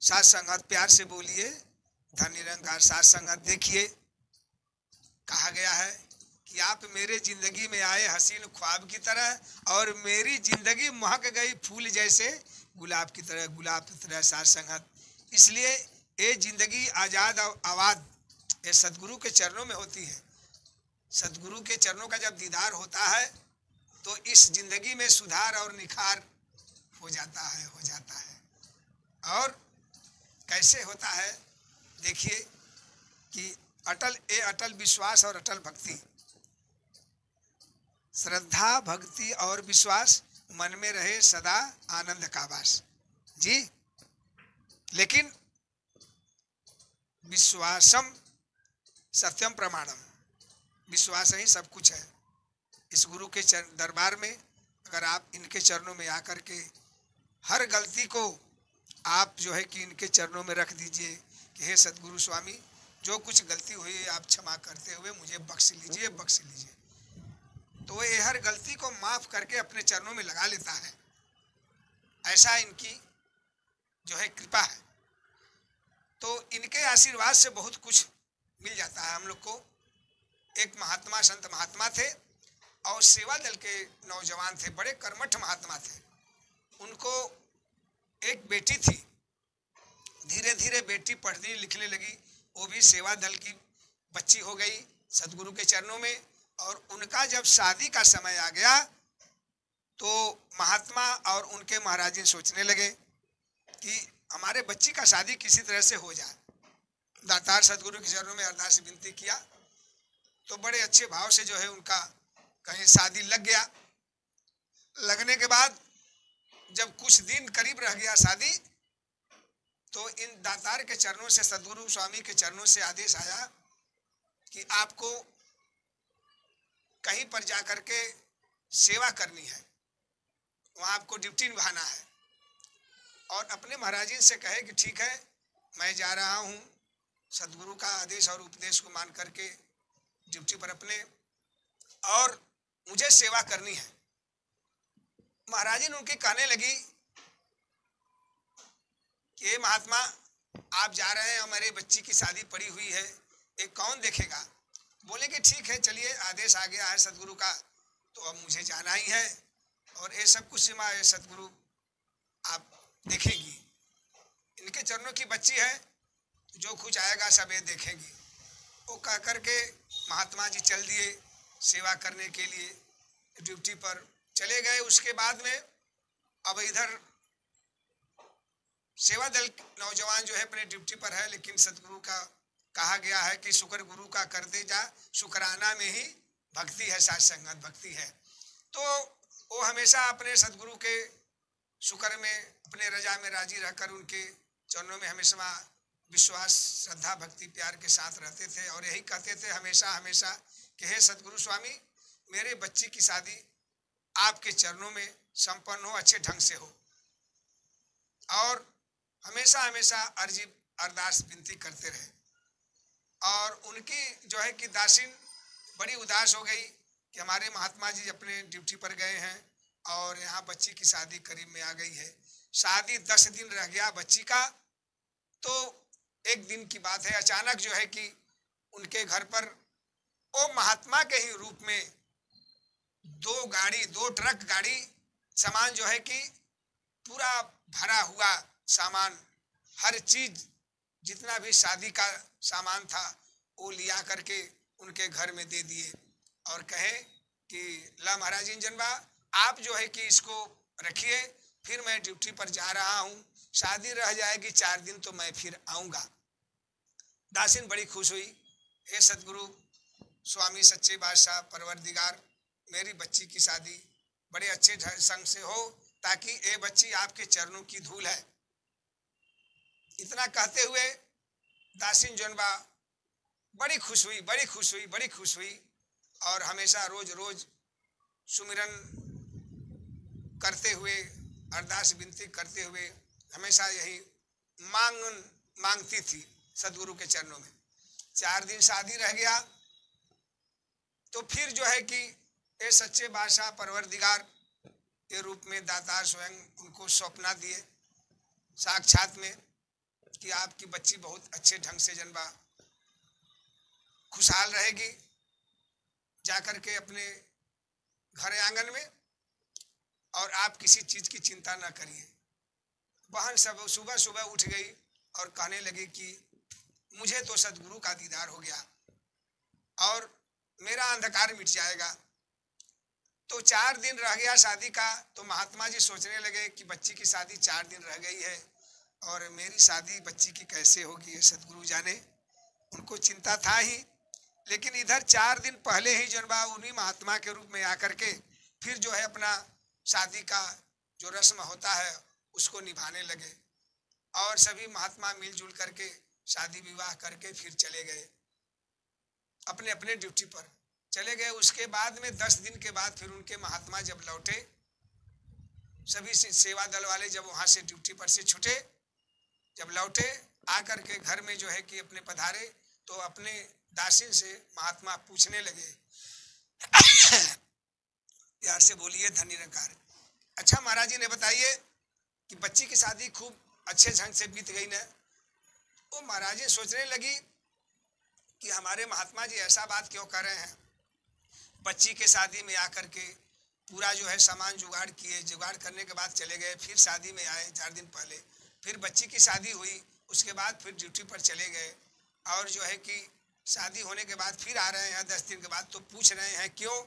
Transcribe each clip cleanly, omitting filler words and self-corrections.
साथ संगत प्यार से बोलिए, धन निरंकार साथ संगत। देखिए कहा गया है कि आप मेरे जिंदगी में आए हसीन ख्वाब की तरह और मेरी जिंदगी महक गई फूल जैसे गुलाब की तरह, गुलाब की तरह साथ संगत। इसलिए ये जिंदगी आज़ाद और आबाद ये सदगुरु के चरणों में होती है। सदगुरु के चरणों का जब दीदार होता है तो इस जिंदगी में सुधार और निखार हो जाता है, हो जाता है। और कैसे होता है देखिए कि अटल विश्वास और अटल भक्ति, श्रद्धा भक्ति और विश्वास मन में रहे सदा आनंद का वास जी। लेकिन विश्वासम सत्यम प्रमाणम, विश्वास ही सब कुछ है। इस गुरु के दरबार में अगर आप इनके चरणों में आकर के हर गलती को आप जो है कि इनके चरणों में रख दीजिए कि हे सदगुरु स्वामी, जो कुछ गलती हुई है आप क्षमा करते हुए मुझे बख्श लीजिए, बख्श लीजिए। तो ये हर गलती को माफ़ करके अपने चरणों में लगा लेता है। ऐसा इनकी जो है कृपा है। तो इनके आशीर्वाद से बहुत कुछ मिल जाता है हम लोग को। एक महात्मा, संत महात्मा थे और सेवा दल के नौजवान थे, बड़े कर्मठ महात्मा थे। उनको एक बेटी थी, धीरे धीरे बेटी पढ़ने लिखने लगी, वो भी सेवा दल की बच्ची हो गई सदगुरु के चरणों में। और उनका जब शादी का समय आ गया तो महात्मा और उनके महाराज सोचने लगे कि हमारे बच्ची का शादी किसी तरह से हो जाए। दातार सदगुरु के चरणों में अरदास विनती किया तो बड़े अच्छे भाव से जो है उनका कहीं शादी लग गया। लगने के बाद जब कुछ दिन करीब रह गया शादी, तो इन दातार के चरणों से, सदगुरु स्वामी के चरणों से आदेश आया कि आपको कहीं पर जाकर के सेवा करनी है, वहाँ आपको ड्यूटी निभाना है। और अपने महाराजिन से कहे कि ठीक है, मैं जा रहा हूँ सदगुरु का आदेश और उपदेश को मान करके ड्यूटी पर अपने, और मुझे सेवा करनी है। महाराजिन उनके कहने लगी कि ये महात्मा, आप जा रहे हैं, हमारे बच्ची की शादी पड़ी हुई है, ये कौन देखेगा? बोले कि ठीक है, चलिए, आदेश आ गया है सदगुरु का, तो अब मुझे जाना ही है और ये सब कुछ सीमा ये सदगुरु आप देखेंगी। इनके चरणों की बच्ची है, जो कुछ आएगा सब ये देखेंगी। वो कह करके महात्मा जी चल दिए सेवा करने के लिए, ड्यूटी पर चले गए। उसके बाद में अब इधर सेवा दल नौजवान जो है अपने ड्यूटी पर है, लेकिन सदगुरु का कहा गया है कि शुक्र गुरु का कर दे जा, शुक्राना में ही भक्ति है, साथ संगत भक्ति है। तो वो हमेशा अपने सदगुरु के शुक्र में, अपने रजा में राजी रहकर उनके चरणों में हमेशा विश्वास, श्रद्धा, भक्ति, प्यार के साथ रहते थे। और यही कहते थे हमेशा हमेशा कि हे सदगुरु स्वामी, मेरे बच्ची की शादी आपके चरणों में संपन्न हो, अच्छे ढंग से हो। और हमेशा हमेशा अर्जी अरदास विनती करते रहे। और उनकी जो है कि दासिन बड़ी उदास हो गई कि हमारे महात्मा जी अपने ड्यूटी पर गए हैं और यहाँ बच्ची की शादी करीब में आ गई है। शादी 10 दिन रह गया बच्ची का। तो एक दिन की बात है, अचानक जो है कि उनके घर पर वो महात्मा के ही रूप में 2 ट्रक गाड़ी सामान जो है कि पूरा भरा हुआ सामान, हर चीज जितना भी शादी का सामान था वो लिया करके उनके घर में दे दिए और कहे कि ला महाराज जनबा, आप जो है कि इसको रखिए, फिर मैं ड्यूटी पर जा रहा हूँ, शादी रह जाएगी 4 दिन तो मैं फिर आऊँगा। दासिन बड़ी खुश हुई, हे सदगुरु स्वामी सच्चे बादशाह परवरदिगार, मेरी बच्ची की शादी बड़े अच्छे संग से हो, ताकि ये बच्ची आपके चरणों की धूल है। इतना कहते हुए दासिन जनबा बड़ी खुश हुई, बड़ी खुश हुई, बड़ी खुश हुई। और हमेशा रोज रोज सुमिरन करते हुए, अरदास विनती करते हुए हमेशा यही मांगती थी सदगुरु के चरणों में। 4 दिन शादी रह गया तो फिर जो है कि ये सच्चे बादशाह परवरदिगार के रूप में दातार स्वयं उनको सौंपना दिए साक्षात में कि आपकी बच्ची बहुत अच्छे ढंग से जनबा खुशहाल रहेगी, जाकर के अपने घर आंगन में, और आप किसी चीज की चिंता ना करिए। बहन सब सुबह सुबह उठ गई और कहने लगी कि मुझे तो सदगुरु का दीदार हो गया और मेरा अंधकार मिट जाएगा। तो 4 दिन रह गया शादी का, तो महात्मा जी सोचने लगे कि बच्ची की शादी 4 दिन रह गई है और मेरी शादी बच्ची की कैसे होगी, ये सदगुरु जाने। उनको चिंता था ही, लेकिन इधर 4 दिन पहले ही जनबा उन्हीं महात्मा के रूप में आकर के फिर जो है अपना शादी का जो रस्म होता है उसको निभाने लगे, और सभी महात्मा मिलजुल करके शादी विवाह करके फिर चले गए, अपने अपने ड्यूटी पर चले गए। उसके बाद में 10 दिन के बाद फिर उनके महात्मा जब लौटे, सभी सेवा दल वाले जब वहां से ड्यूटी पर से छूटे, जब लौटे आकर के घर में जो है कि अपने पधारे, तो अपने दासिन से महात्मा पूछने लगे प्यार से बोलिए धन्य निरंकार, अच्छा महाराज जी ने बताइए कि बच्ची की शादी खूब अच्छे ढंग से बीत गई ना। वो महाराज जी सोचने लगी कि हमारे महात्मा जी ऐसा बात क्यों कर रहे हैं। बच्ची के शादी में आकर के पूरा जो है सामान जुगाड़ किए, जुगाड़ करने के बाद चले गए, फिर शादी में आए 4 दिन पहले, फिर बच्ची की शादी हुई, उसके बाद फिर ड्यूटी पर चले गए, और जो है कि शादी होने के बाद फिर आ रहे हैं 10 दिन के बाद, तो पूछ रहे हैं क्यों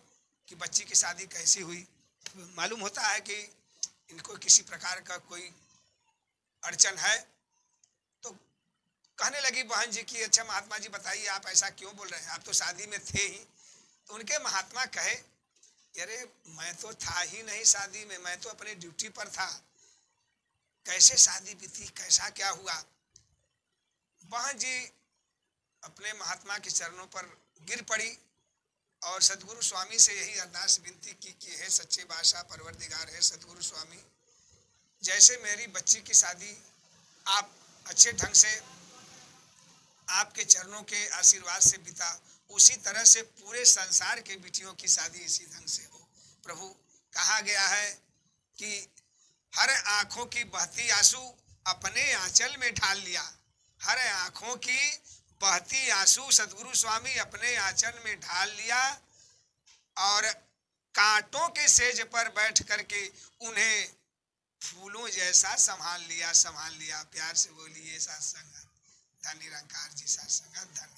कि बच्ची की शादी कैसी हुई। मालूम होता है कि इनको किसी प्रकार का कोई अड़चन है। तो कहने लगी बहन जी कि अच्छा महात्मा जी बताइए आप ऐसा क्यों बोल रहे हैं, आप तो शादी में थे ही। तो उनके महात्मा कहे अरे मैं तो था ही नहीं शादी में, मैं तो अपने ड्यूटी पर था, कैसे शादी बीती, कैसा क्या हुआ। बहन जी अपने महात्मा के चरणों पर गिर पड़ी और सदगुरु स्वामी से यही अरदास विनती की कि हे सच्चे बादशाह परवरदिगार, है सदगुरु स्वामी, जैसे मेरी बच्ची की शादी आप अच्छे ढंग से आपके चरणों के आशीर्वाद से बीता, उसी तरह से पूरे संसार के बिटियों की शादी इसी ढंग से हो। प्रभु कहा गया है कि हर आंखों की बहती आंसू अपने आंचल में ढाल लिया, हर आंखों की बहती आंसू सदगुरु स्वामी अपने आंचल में ढाल लिया, और कांटों के सेज पर बैठ करके उन्हें फूलों जैसा संभाल लिया, संभाल लिया। प्यार से बोलिए सत्संग धन निरंकार जी, सत्संग धन।